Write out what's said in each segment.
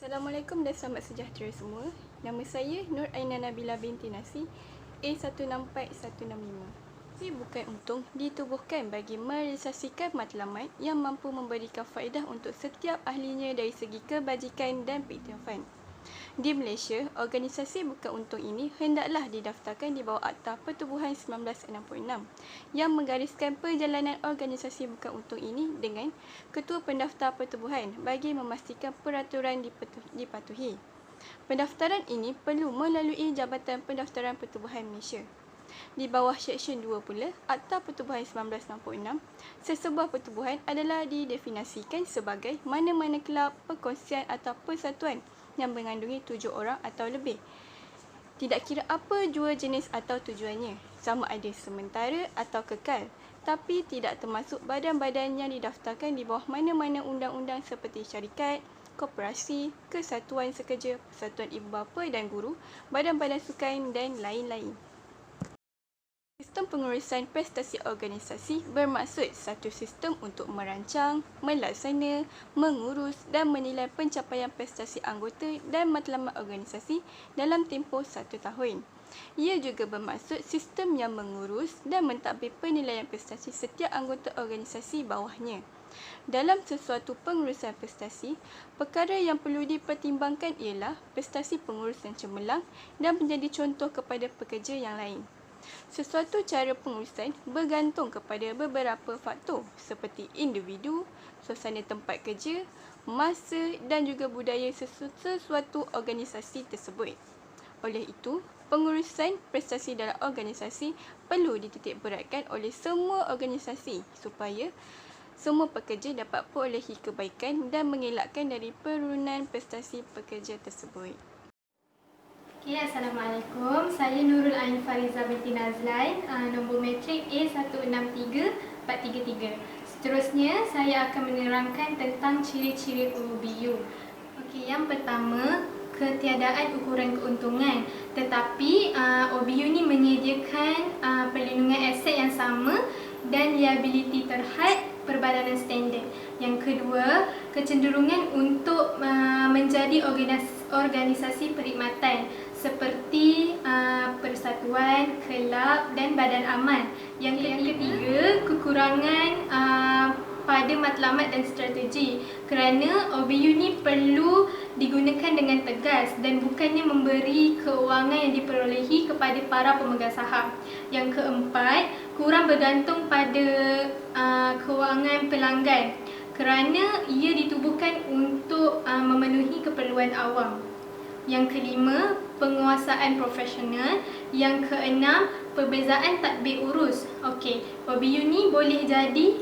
Assalamualaikum dan selamat sejahtera semua. Nama saya Nur Aina Nabila binti Nasi, A164165. Ini bukan untung ditubuhkan bagi merealisasikan matlamat yang mampu memberikan faedah untuk setiap ahlinya dari segi kebajikan dan pengiktirafan. Di Malaysia, organisasi bukan untung ini hendaklah didaftarkan di bawah Akta Pertubuhan 1966 yang menggariskan perjalanan organisasi bukan untung ini dengan Ketua Pendaftar Pertubuhan bagi memastikan peraturan dipatuhi. Pendaftaran ini perlu melalui Jabatan Pendaftaran Pertubuhan Malaysia. Di bawah Seksyen 2 pula, Akta Pertubuhan 1966, sesebuah pertubuhan adalah didefinisikan sebagai mana-mana kelab, perkongsian atau persatuan yang mengandungi 7 orang atau lebih. Tidak kira apa jua jenis atau tujuannya, sama ada sementara atau kekal, tapi tidak termasuk badan-badan yang didaftarkan di bawah mana-mana undang-undang seperti syarikat, koperasi, kesatuan sekerja, persatuan ibu bapa dan guru, badan-badan sukan dan lain-lain. Sistem pengurusan prestasi organisasi bermaksud satu sistem untuk merancang, melaksana, mengurus dan menilai pencapaian prestasi anggota dan matlamat organisasi dalam tempoh 1 tahun. Ia juga bermaksud sistem yang mengurus dan mentadbir penilaian prestasi setiap anggota organisasi bawahnya. Dalam sesuatu pengurusan prestasi, perkara yang perlu dipertimbangkan ialah prestasi pengurus yang cemerlang dan menjadi contoh kepada pekerja yang lain. Sesuatu cara pengurusan bergantung kepada beberapa faktor seperti individu, suasana tempat kerja, masa dan juga budaya sesuatu organisasi tersebut. Oleh itu, pengurusan prestasi dalam organisasi perlu dititik beratkan oleh semua organisasi supaya semua pekerja dapat perolehi kebaikan dan mengelakkan dari penurunan prestasi pekerja tersebut. Assalamualaikum. Saya Nurul Ain Fariza binti Nazlain, nombor matrik A163433. Seterusnya, saya akan menerangkan tentang ciri-ciri OBU. Yang pertama, ketiadaan ukuran keuntungan. Tetapi OBU ni menyediakan perlindungan aset yang sama dan liability terhad perbadanan standard. Yang kedua, kecenderungan untuk menjadi organisasi perkhidmatan seperti persatuan, kelab dan badan aman. Yang ketiga, kekurangan pada matlamat dan strategi kerana OBU ni perlu digunakan dengan tegas dan bukannya memberi keuangan yang diperolehi kepada para pemegang saham. Yang keempat, kurang bergantung pada keuangan pelanggan kerana ia ditubuhkan untuk memenuhi keperluan awam. Yang kelima, penguasaan profesional. Yang keenam, perbezaan tadbir urus. OBU ni boleh jadi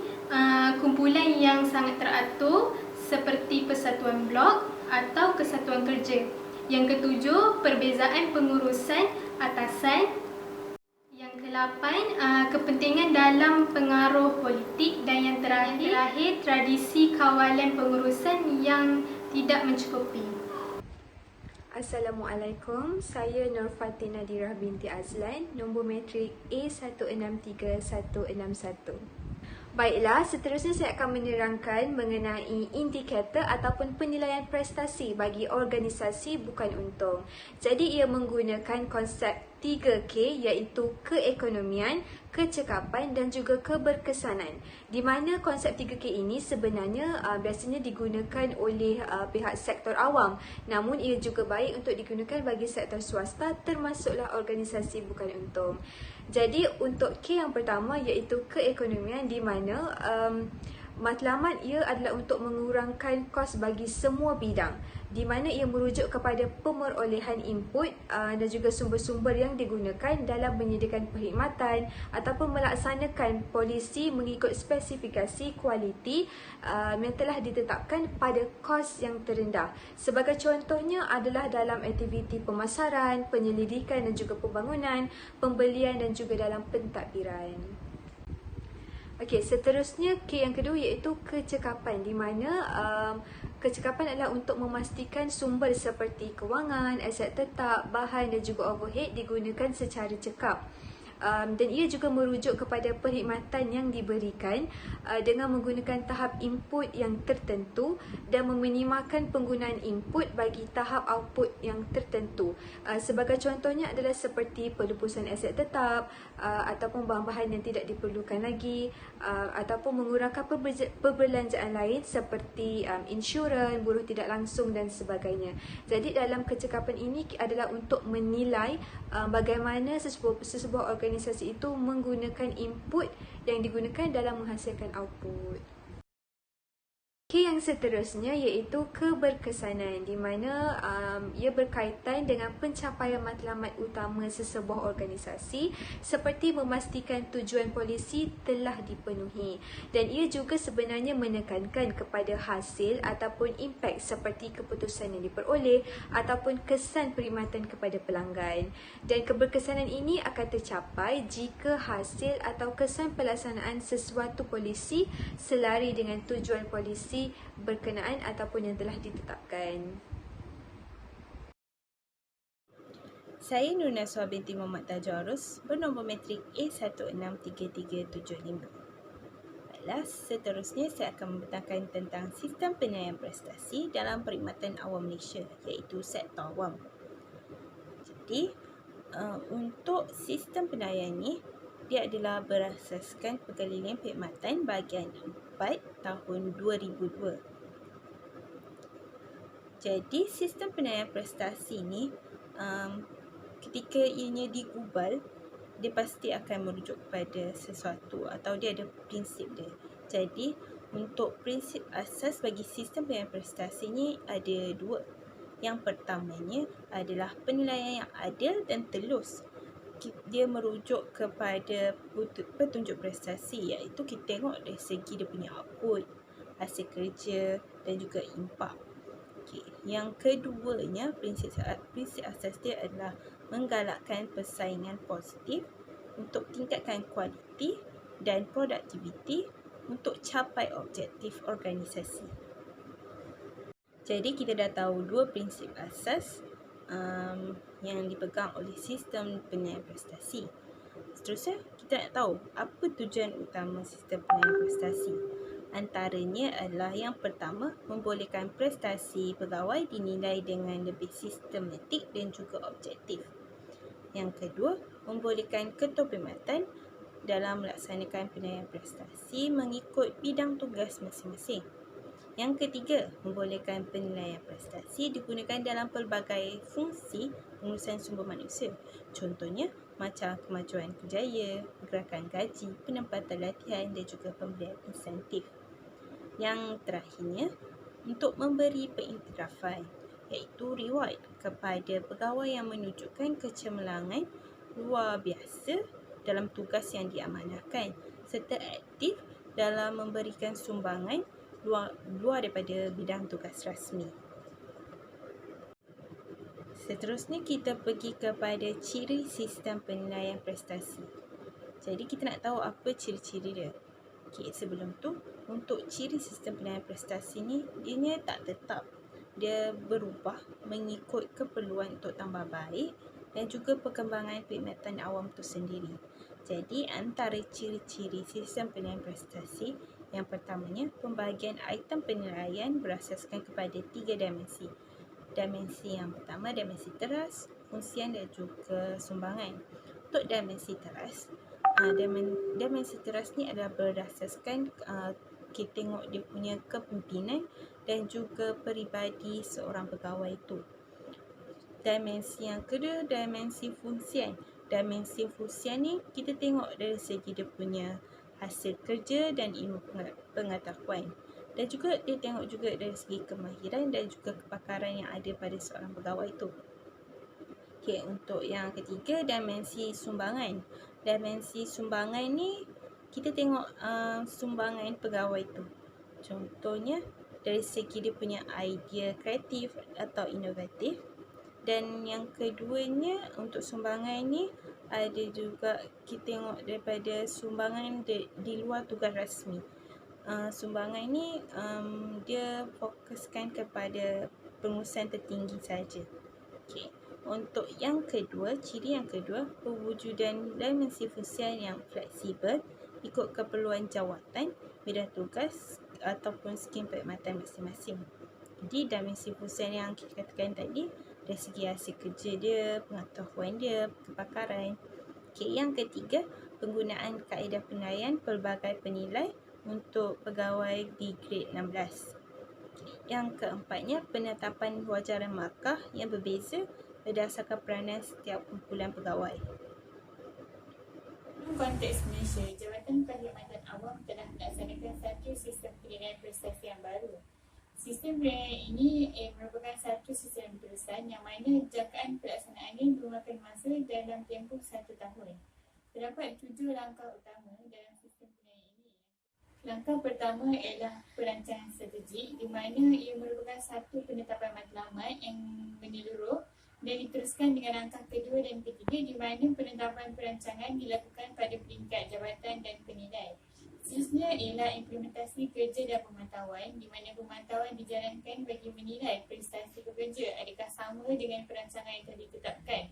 kumpulan yang sangat teratur seperti persatuan blok atau kesatuan kerja. Yang ketujuh, perbezaan pengurusan atasan. Yang ke-8, kepentingan dalam pengaruh politik. Dan yang terakhir, tradisi kawalan pengurusan yang tidak mencukupi. Assalamualaikum, saya Nur Fatin Nadirah binti Azlan, nombor matrik A163161. Baiklah, seterusnya saya akan menerangkan mengenai indikator ataupun penilaian prestasi bagi organisasi bukan untung. Jadi ia menggunakan konsep 3K iaitu keekonomian, kecekapan dan juga keberkesanan. Di mana konsep 3K ini sebenarnya biasanya digunakan oleh pihak sektor awam, namun ia juga baik untuk digunakan bagi sektor swasta termasuklah organisasi bukan untung. Jadi untuk K yang pertama iaitu keekonomian, di mana matlamat ia adalah untuk mengurangkan kos bagi semua bidang, di mana ia merujuk kepada pemerolehan input dan juga sumber-sumber yang digunakan dalam menyediakan perkhidmatan ataupun melaksanakan polisi mengikut spesifikasi kualiti yang telah ditetapkan pada kos yang terendah. Sebagai contohnya adalah dalam aktiviti pemasaran, penyelidikan dan juga pembangunan, pembelian dan juga dalam pentadbiran. Seterusnya K yang kedua iaitu kecekapan, di mana kecekapan adalah untuk memastikan sumber seperti kewangan, aset tetap, bahan dan juga overhead digunakan secara cekap. dan ia juga merujuk kepada perkhidmatan yang diberikan dengan menggunakan tahap input yang tertentu dan meminimalkan penggunaan input bagi tahap output yang tertentu. Sebagai contohnya adalah seperti pelupusan aset tetap ataupun bahan-bahan yang tidak diperlukan lagi, ataupun mengurangkan perbelanjaan lain seperti insurans, buruh tidak langsung dan sebagainya. Jadi dalam kecekapan ini adalah untuk menilai bagaimana sesebuah organisasi itu menggunakan input yang digunakan dalam menghasilkan output. Okey, yang seterusnya iaitu keberkesanan, di mana ia berkaitan dengan pencapaian matlamat utama sesebuah organisasi seperti memastikan tujuan polisi telah dipenuhi, dan ia juga sebenarnya menekankan kepada hasil ataupun impak seperti keputusan yang diperoleh ataupun kesan perkhidmatan kepada pelanggan. Dan keberkesanan ini akan tercapai jika hasil atau kesan pelaksanaan sesuatu polisi selari dengan tujuan polisi berkenaan ataupun yang telah ditetapkan. Saya Nur Naswa binti Muhammad Tajarus bernombor matrik A163375. Baiklah, seterusnya saya akan membentangkan tentang sistem penilaian prestasi dalam perkhidmatan awam Malaysia, iaitu sektor awam. Jadi, untuk sistem penilaian ini, dia adalah berasaskan Pergalian Perkhidmatan bahagian 4 tahun 2002. Jadi, sistem penilaian prestasi ni ketika ianya digubal, dia pasti akan merujuk kepada sesuatu atau dia ada prinsip dia. Jadi, untuk prinsip asas bagi sistem penilaian prestasi ni ada dua. Yang pertamanya adalah penilaian yang adil dan telus. Dia merujuk kepada petunjuk prestasi, iaitu kita tengok dari segi dia punya output, hasil kerja dan juga impak. Okay. Yang keduanya, prinsip asas dia adalah menggalakkan persaingan positif untuk tingkatkan kualiti dan produktiviti untuk capai objektif organisasi. Jadi kita dah tahu dua prinsip asas yang dipegang oleh sistem penilaian prestasi. Seterusnya, kita nak tahu apa tujuan utama sistem penilaian prestasi. Antaranya adalah yang pertama, membolehkan prestasi pegawai dinilai dengan lebih sistematik dan juga objektif. Yang kedua, membolehkan ketua perkhidmatan dalam melaksanakan penilaian prestasi mengikut bidang tugas masing-masing. Yang ketiga, membolehkan penilaian prestasi digunakan dalam pelbagai fungsi pengurusan sumber manusia. Contohnya, macam kemajuan kerjaya, gerakan gaji, penempatan latihan dan juga pemberian insentif. Yang terakhirnya, untuk memberi pengiktirafan, iaitu reward kepada pegawai yang menunjukkan kecemerlangan luar biasa dalam tugas yang diamanahkan serta aktif dalam memberikan sumbangan luar daripada bidang tugas rasmi. Seterusnya, kita pergi kepada ciri sistem penilaian prestasi. Jadi kita nak tahu apa ciri-ciri dia. Okey, sebelum tu, untuk ciri sistem penilaian prestasi ni, dia tak tetap. Dia berubah mengikut keperluan untuk tambah baik dan juga perkembangan perkhidmatan awam itu sendiri. Jadi, antara ciri-ciri sistem penilaian prestasi, yang pertamanya, pembahagian item penilaian berasaskan kepada 3 dimensi. Dimensi yang pertama, dimensi teras, fungsian dan juga sumbangan. Untuk dimensi teras, dimensi teras ni adalah berasaskan kita tengok dia punya kepimpinan dan juga peribadi seorang pegawai itu. Dimensi yang kedua, dimensi fungsian. Dimensi fungsian ni kita tengok dari segi dia punya hasil kerja dan ilmu pengetahuan. Dan juga dia tengok juga dari segi kemahiran dan juga kepakaran yang ada pada seorang pegawai itu. Okey, untuk yang ketiga, dimensi sumbangan. Dimensi sumbangan ni kita tengok sumbangan pegawai itu. Contohnya dari segi dia punya idea kreatif atau inovatif. Dan yang keduanya, untuk sumbangan ni ada juga kita tengok daripada sumbangan di luar tugas rasmi. Sumbangan ni dia fokuskan kepada pengurusan tertinggi saja. Okey. Untuk yang kedua, ciri yang kedua, pewujudan dimensi fusian yang fleksibel ikut keperluan jawatan, bidang tugas ataupun skim perkhidmatan masing-masing. Jadi dimensi fusian yang kita katakan tadi dari segi hasil kerja dia, pengetahuan dia, kepakaran. Okey, yang ketiga, penggunaan kaedah penilaian pelbagai penilai untuk pegawai di grade 16. Yang keempatnya, penetapan wajaran markah yang berbeza berdasarkan peranan setiap kumpulan pegawai. Dalam konteks Malaysia, Jabatan Perkhidmatan Awam telah melaksanakan satu sistem penilaian prestasi yang baru. Sistem penilaian ini merupakan satu sistem terusan yang mana jangkaan pelaksanaannya memakan masa dalam tempoh 1 tahun. Terdapat 7 langkah utama dalam sistem penilaian ini. Langkah pertama ialah perancangan strategik, di mana ia merupakan satu penetapan matlamat yang menyeluruh dan diteruskan dengan langkah kedua dan ketiga, di mana penetapan perancangan dilakukan pada peringkat jabatan dan penilai. Seterusnya ialah implementasi kerja dan pemantauan, di mana pemantauan dijalankan bagi menilai prestasi pekerja adakah sama dengan perancangan yang telah ditetapkan.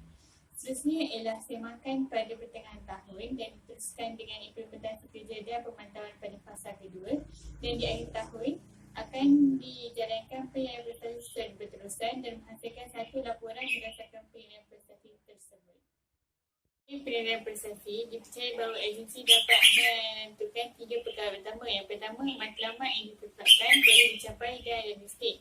Seterusnya ialah semakan pada pertengahan tahun dan diteruskan dengan implementasi kerja dan pemantauan pada fasa kedua, dan di akhir tahun akan dijalankan penilaian prestasi secara berterusan dan menghasilkan satu laporan berdasarkan penilaian prestasi tersebut. Penilaian prestasi dipercayai bahawa agensi dapat menentukan 3 perkara utama. Yang pertama, matlamat yang ditetapkan boleh dicapai dan realistik.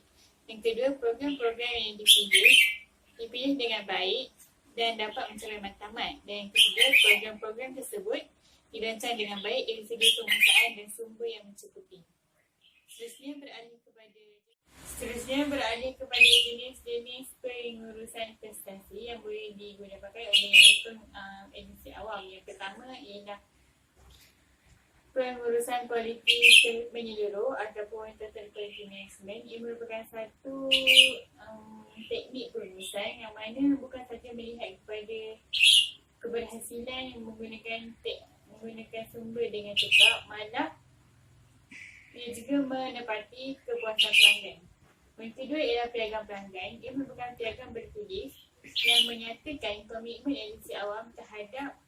Yang kedua, program-program yang dipilih dengan baik dan dapat mencapai matlamat. Dan yang ketiga, program-program tersebut dirancang dengan baik dari segi penguasaan dan sumber yang mencukupi. Seterusnya beralih kepada jenis-jenis pengurusan prestasi yang boleh digunakan oleh agensi awam. Yang pertama ialah pengurusan politik menyeluruh ataupun total quality management. Ia merupakan satu teknik pengurusan yang mana bukan sahaja melihat kepada keberhasilan yang menggunakan sumber dengan cepat, malah ia juga menepati kepuasan pelanggan. Yang kedua ialah piagam pelanggan. Ia merupakan piagam bertulis yang menyatakan komitmen agensi awam terhadap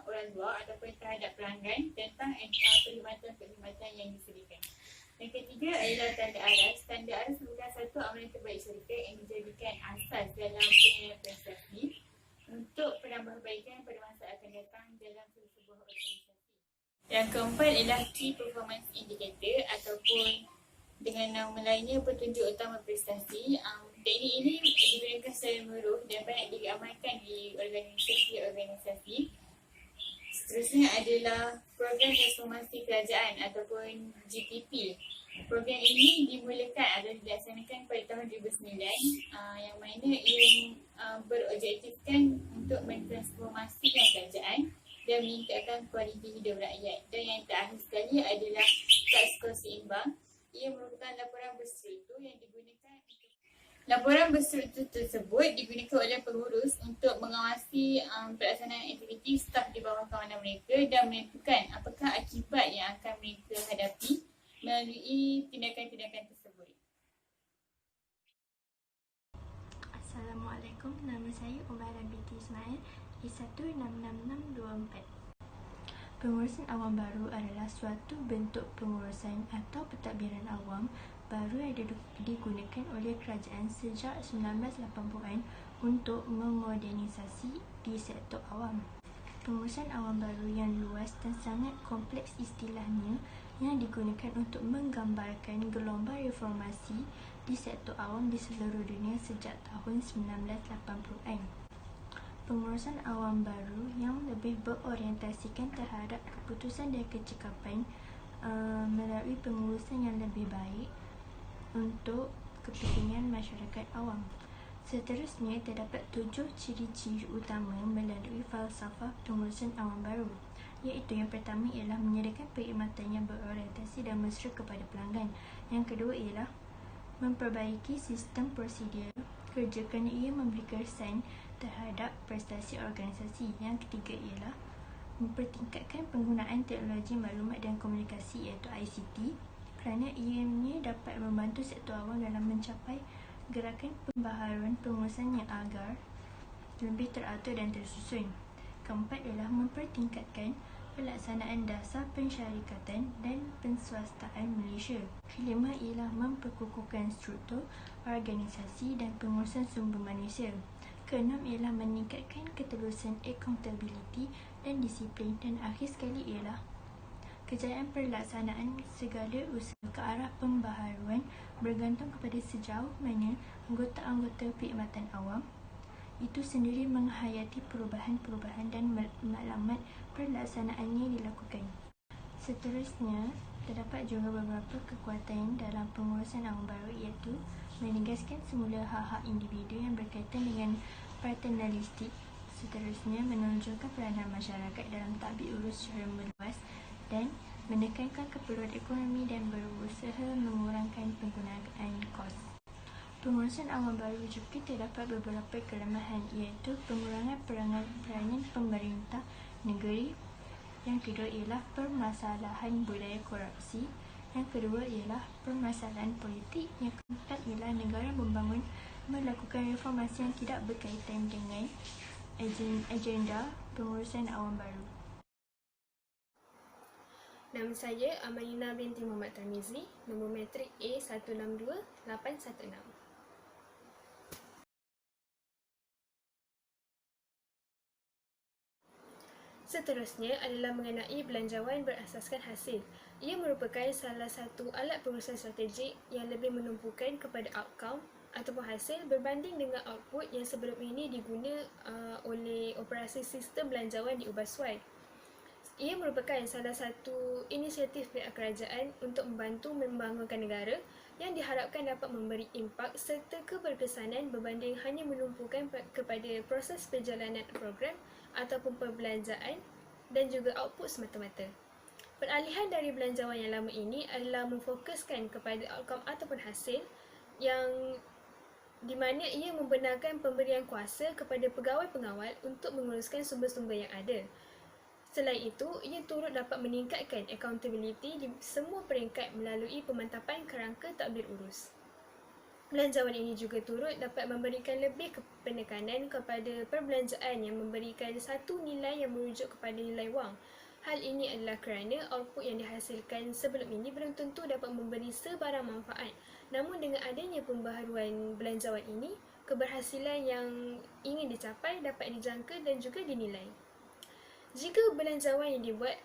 orang luar ataupun terhadap pelanggan tentang perkhidmatan-perkhidmatan yang disediakan. Yang ketiga ialah tanda aras. Tanda aras merupakan satu amalan terbaik syarikat yang dijadikan asas dalam penilaian prestasi untuk penambahbaikan pada masa akan datang dalam sebuah organisasi. Yang keempat ialah Key Performance Indicator ataupun dengan nama lainnya petunjuk utama prestasi. Teknik ini digunakan secara menyeluruh dan banyak diamalkan di organisasi-organisasi. Seterusnya adalah Program Transformasi Kerajaan ataupun GTP. Program ini dimulakan atau dilaksanakan pada tahun 2009 yang mana ia berobjektifkan untuk mentransformasikan kerajaan dan meningkatkan kualiti hidup rakyat. Dan yang terakhir sekali adalah kad skor seimbang. Ia merupakan laporan berstruktur yang digunakan Laporan berstruktur tersebut digunakan oleh pengurus untuk mengawasi pelaksanaan aktiviti staf di bawah kawanan mereka dan menentukan apakah akibat yang akan mereka hadapi melalui tindakan-tindakan tersebut. Assalamualaikum, nama saya Umairah binti Ismail, I166624. Pengurusan awam baru adalah suatu bentuk pengurusan atau pentadbiran awam baru yang digunakan oleh kerajaan sejak 1980-an untuk memodernisasi di sektor awam. Pengurusan awam baru yang luas dan sangat kompleks istilahnya yang digunakan untuk menggambarkan gelombang reformasi di sektor awam di seluruh dunia sejak tahun 1980-an. Pengurusan awam baru yang lebih berorientasikan terhadap keputusan dan kecekapan melalui pengurusan yang lebih baik untuk kepentingan masyarakat awam. Seterusnya, terdapat 7 ciri-ciri utama melalui falsafah pengurusan awam baru, iaitu yang pertama ialah menyediakan perkhidmatan yang berorientasi dan mesra kepada pelanggan. Yang kedua ialah memperbaiki sistem prosedur kerja kerana ia memberi kesan terhadap prestasi organisasi. Yang ketiga ialah mempertingkatkan penggunaan teknologi maklumat dan komunikasi iaitu ICT kerana ianya dapat membantu sektor awam dalam mencapai gerakan pembaharuan pengurusan yang agar lebih teratur dan tersusun. Keempat ialah mempertingkatkan pelaksanaan dasar pensyarikatan dan penswastaan Malaysia. Kelima ialah memperkukuhkan struktur, organisasi dan pengurusan sumber manusia. Keenam ialah meningkatkan ketelurusan accountability dan disiplin. Dan akhir sekali ialah kejayaan pelaksanaan segala usaha ke arah pembaharuan bergantung kepada sejauh mana anggota-anggota perkhidmatan awam itu sendiri menghayati perubahan-perubahan dan maklumat pelaksanaannya dilakukan. Seterusnya, terdapat juga beberapa kekuatan dalam pengurusan awam baru, iaitu menegaskan semula hak-hak individu yang berkaitan dengan paternalistik. Seterusnya, menonjolkan peranan masyarakat dalam tadbir urus secara meluas dan menekankan keperluan ekonomi dan berusaha mengurangkan penggunaan kos. Pengurusan awam baru juga terdapat beberapa kelemahan, iaitu pengurangan peranan pemerintah negeri. Yang kedua ialah permasalahan budaya korupsi. Yang kedua ialah permasalahan politik. Yang keempat ialah negara melakukan reformasi yang tidak berkaitan dengan agenda pengurusan awam baru. Nama saya Amalina binti Muhammad Tarmizi, nombor matrik A162816. Seterusnya adalah mengenai belanjawan berasaskan hasil. Ia merupakan salah satu alat pengurusan strategik yang lebih menumpukan kepada outcome ataupun hasil berbanding dengan output yang sebelum ini diguna oleh operasi sistem belanjawan di Ubaswai. Ia merupakan salah satu inisiatif pihak kerajaan untuk membantu membangunkan negara yang diharapkan dapat memberi impak serta keberkesanan berbanding hanya menumpukan kepada proses perjalanan program ataupun perbelanjaan dan juga output semata-mata. Peralihan dari belanjawan yang lama ini adalah memfokuskan kepada outcome ataupun hasil yang di mana ia membenarkan pemberian kuasa kepada pegawai pengawal untuk menguruskan sumber-sumber yang ada. Selain itu, ia turut dapat meningkatkan accountability di semua peringkat melalui pemantapan kerangka tadbir urus. Belanjawan ini juga turut dapat memberikan lebih penekanan kepada perbelanjaan yang memberikan satu nilai yang merujuk kepada nilai wang. Hal ini adalah kerana output yang dihasilkan sebelum ini belum tentu dapat memberi sebarang manfaat. Namun dengan adanya pembaharuan belanjawan ini, keberhasilan yang ingin dicapai dapat dijangka dan juga dinilai. Jika belanjawan yang dibuat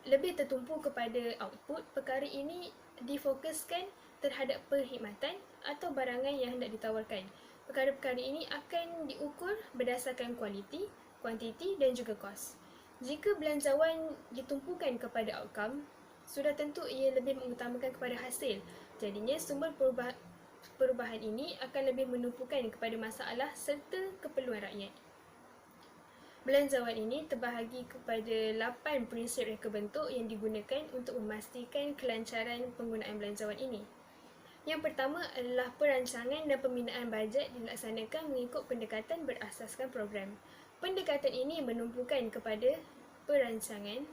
lebih tertumpu kepada output, perkara ini difokuskan terhadap perkhidmatan atau barangan yang hendak ditawarkan. Perkara-perkara ini akan diukur berdasarkan kualiti, kuantiti dan juga kos. Jika belanjawan ditumpukan kepada outcome, sudah tentu ia lebih mengutamakan kepada hasil. Jadinya sumber perubahan ini akan lebih menumpukan kepada masalah serta keperluan rakyat. Belanjawan ini terbahagi kepada 8 prinsip reka bentuk yang digunakan untuk memastikan kelancaran penggunaan belanjawan ini. Yang pertama adalah perancangan dan pembinaan bajet dilaksanakan mengikut pendekatan berasaskan program. Pendekatan ini menumpukan kepada perancangan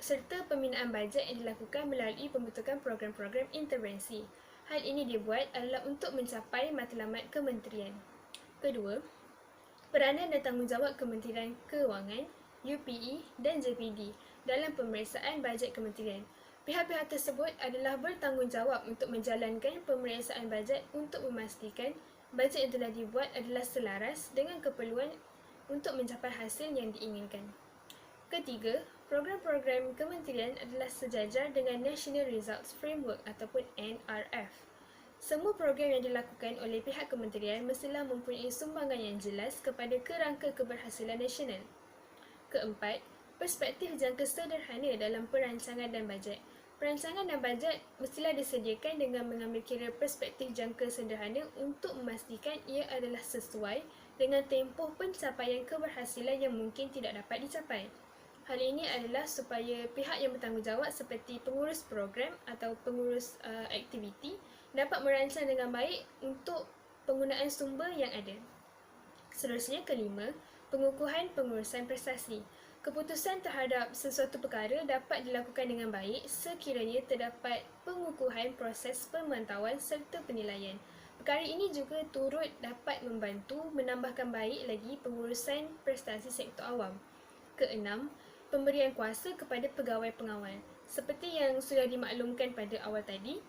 serta pembinaan bajet yang dilakukan melalui pembentukan program-program intervensi. Hal ini dibuat adalah untuk mencapai matlamat kementerian. Kedua, peranan dan tanggungjawab Kementerian Kewangan, UPE dan JPD dalam pemeriksaan bajet kementerian. Pihak-pihak tersebut adalah bertanggungjawab untuk menjalankan pemeriksaan bajet untuk memastikan bajet yang telah dibuat adalah selaras dengan keperluan untuk mencapai hasil yang diinginkan. Ketiga, program-program kementerian adalah sejajar dengan National Results Framework ataupun NRF. Semua program yang dilakukan oleh pihak kementerian mestilah mempunyai sumbangan yang jelas kepada kerangka keberhasilan nasional. Keempat, perspektif jangka sederhana dalam perancangan dan bajet. Perancangan dan bajet mestilah disediakan dengan mengambil kira perspektif jangka sederhana untuk memastikan ia adalah sesuai dengan tempoh pencapaian keberhasilan yang mungkin tidak dapat dicapai. Hal ini adalah supaya pihak yang bertanggungjawab seperti pengurus program atau pengurus aktiviti dapat merancang dengan baik untuk penggunaan sumber yang ada. Seterusnya, kelima, pengukuhan pengurusan prestasi. Keputusan terhadap sesuatu perkara dapat dilakukan dengan baik sekiranya terdapat pengukuhan proses pemantauan serta penilaian. Perkara ini juga turut dapat membantu menambahkan baik lagi pengurusan prestasi sektor awam. Keenam, pemberian kuasa kepada pegawai pengawal. Seperti yang sudah dimaklumkan pada awal tadi,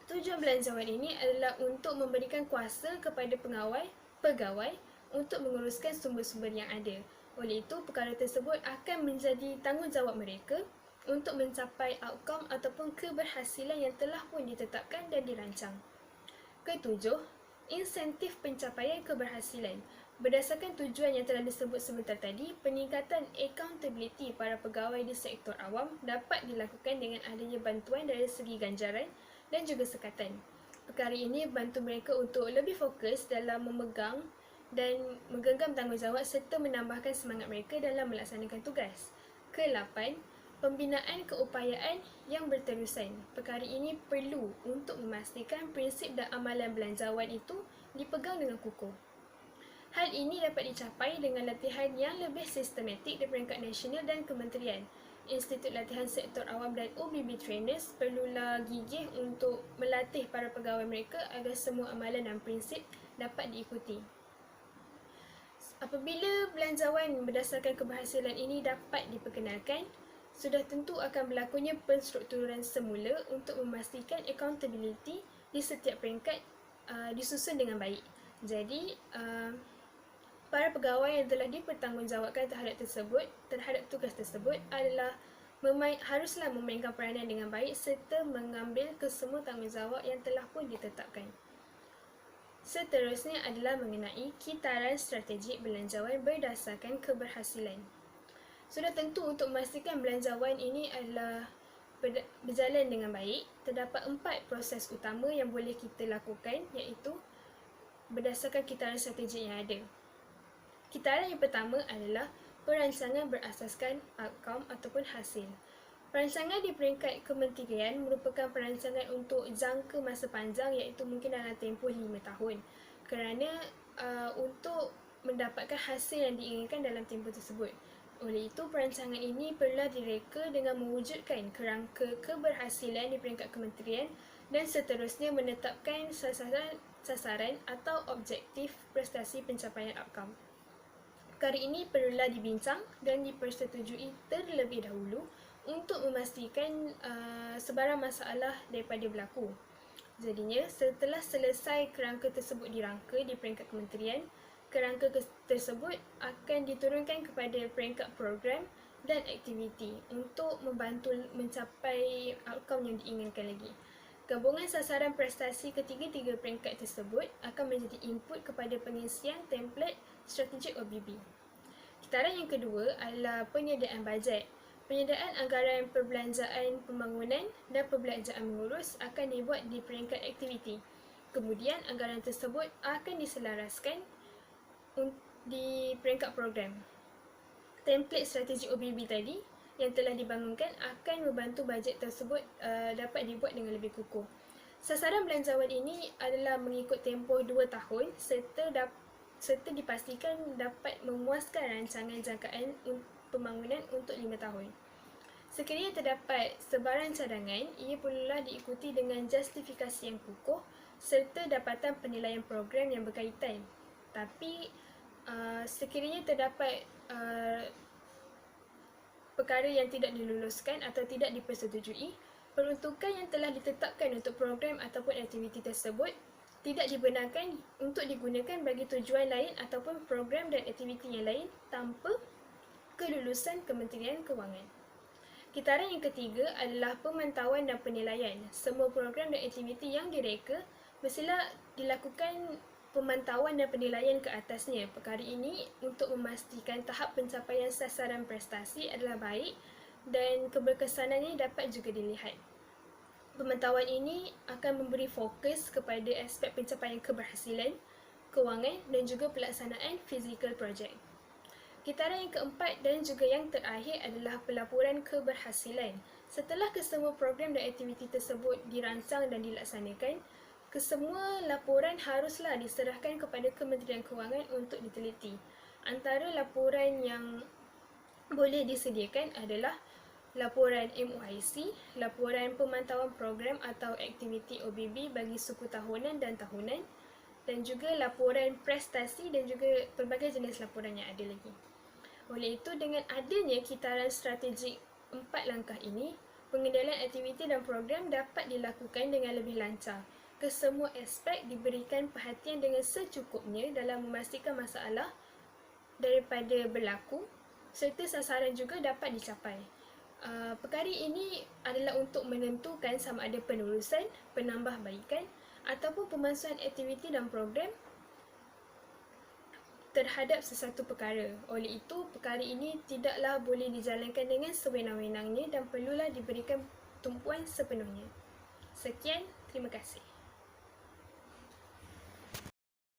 tujuan belanjawan ini adalah untuk memberikan kuasa kepada pegawai untuk menguruskan sumber-sumber yang ada. Oleh itu, perkara tersebut akan menjadi tanggungjawab mereka untuk mencapai outcome ataupun keberhasilan yang telah pun ditetapkan dan dirancang. Ketujuh, insentif pencapaian keberhasilan. Berdasarkan tujuan yang telah disebut sebentar tadi, peningkatan accountability para pegawai di sektor awam dapat dilakukan dengan adanya bantuan dari segi ganjaran dan juga sekatan. Perkara ini bantu mereka untuk lebih fokus dalam memegang dan menggenggam tanggungjawab serta menambahkan semangat mereka dalam melaksanakan tugas. Ke-8, pembinaan keupayaan yang berterusan. Perkara ini perlu untuk memastikan prinsip dan amalan belanjawan itu dipegang dengan kukuh. Hal ini dapat dicapai dengan latihan yang lebih sistematik di peringkat nasional dan kementerian. Institut Latihan Sektor Awam dan OBB Trainers perlulah gigih untuk melatih para pegawai mereka agar semua amalan dan prinsip dapat diikuti. Apabila belanjawan berdasarkan keberhasilan ini dapat diperkenalkan, sudah tentu akan berlakunya penstrukturan semula untuk memastikan accountability di setiap peringkat disusun dengan baik. Jadi, para pegawai yang telah dipertanggungjawabkan terhadap tugas tersebut adalah haruslah memainkan peranan dengan baik serta mengambil kesemua tanggungjawab yang telah pun ditetapkan. Seterusnya adalah mengenai kitaran strategik belanjawan berdasarkan keberhasilan. Sudah tentu untuk memastikan belanjawan ini adalah berjalan dengan baik, terdapat 4 proses utama yang boleh kita lakukan, iaitu berdasarkan kitaran strategik yang ada. Kitaran yang pertama adalah perancangan berasaskan outcome ataupun hasil. Perancangan di peringkat kementerian merupakan perancangan untuk jangka masa panjang, iaitu mungkin dalam tempoh 5 tahun. Kerana untuk mendapatkan hasil yang diinginkan dalam tempoh tersebut. Oleh itu, perancangan ini perlu direka dengan mewujudkan kerangka keberhasilan di peringkat kementerian dan seterusnya menetapkan sasaran atau objektif prestasi pencapaian outcome. Perkara ini perlulah dibincang dan dipersetujui terlebih dahulu untuk memastikan sebarang masalah daripada berlaku. Jadinya, setelah selesai kerangka tersebut dirangka di peringkat kementerian, kerangka tersebut akan diturunkan kepada peringkat program dan aktiviti untuk membantu mencapai outcome yang diinginkan lagi. Gabungan sasaran prestasi ketiga-tiga peringkat tersebut akan menjadi input kepada pengisian template strategik OBB. Kitaran yang kedua adalah penyediaan bajet. Penyediaan anggaran perbelanjaan pembangunan dan perbelanjaan mengurus akan dibuat di peringkat aktiviti. Kemudian anggaran tersebut akan diselaraskan di peringkat program. Template strategi OBB tadi yang telah dibangunkan akan membantu bajet tersebut dapat dibuat dengan lebih kukuh. Sasaran belanjawan ini adalah mengikut tempoh 2 tahun serta dipastikan dapat memuaskan rancangan jangkaan pembangunan untuk 5 tahun. Sekiranya terdapat sebarang cadangan, ia perlulah diikuti dengan justifikasi yang kukuh serta dapatan penilaian program yang berkaitan. Tapi sekiranya terdapat perkara yang tidak diluluskan atau tidak dipersetujui, peruntukan yang telah ditetapkan untuk program ataupun aktiviti tersebut tidak dibenarkan untuk digunakan bagi tujuan lain ataupun program dan aktiviti yang lain tanpa kelulusan Kementerian Kewangan. Kitaran yang ketiga adalah pemantauan dan penilaian. Semua program dan aktiviti yang direka mestilah dilakukan pemantauan dan penilaian ke atasnya. Perkara ini untuk memastikan tahap pencapaian sasaran prestasi adalah baik dan keberkesanannya dapat juga dilihat. Pemantauan ini akan memberi fokus kepada aspek pencapaian keberhasilan, kewangan dan juga pelaksanaan physical project. Kitaran yang keempat dan juga yang terakhir adalah pelaporan keberhasilan. Setelah kesemua program dan aktiviti tersebut dirancang dan dilaksanakan, kesemua laporan haruslah diserahkan kepada Kementerian Kewangan untuk diteliti. Antara laporan yang boleh disediakan adalah laporan MOIC, laporan pemantauan program atau aktiviti OBB bagi suku tahunan dan tahunan, dan juga laporan prestasi dan juga pelbagai jenis laporan yang ada lagi. Oleh itu, dengan adanya kitaran strategik 4 langkah ini, pengendalian aktiviti dan program dapat dilakukan dengan lebih lancar. Kesemua aspek diberikan perhatian dengan secukupnya dalam memastikan masalah daripada berlaku serta sasaran juga dapat dicapai. Perkara ini adalah untuk menentukan sama ada penerusan, penambahbaikan ataupun pemansuhan aktiviti dan program terhadap sesuatu perkara. Oleh itu, perkara ini tidaklah boleh dijalankan dengan sewenang-wenangnya dan perlulah diberikan tumpuan sepenuhnya. Sekian, terima kasih.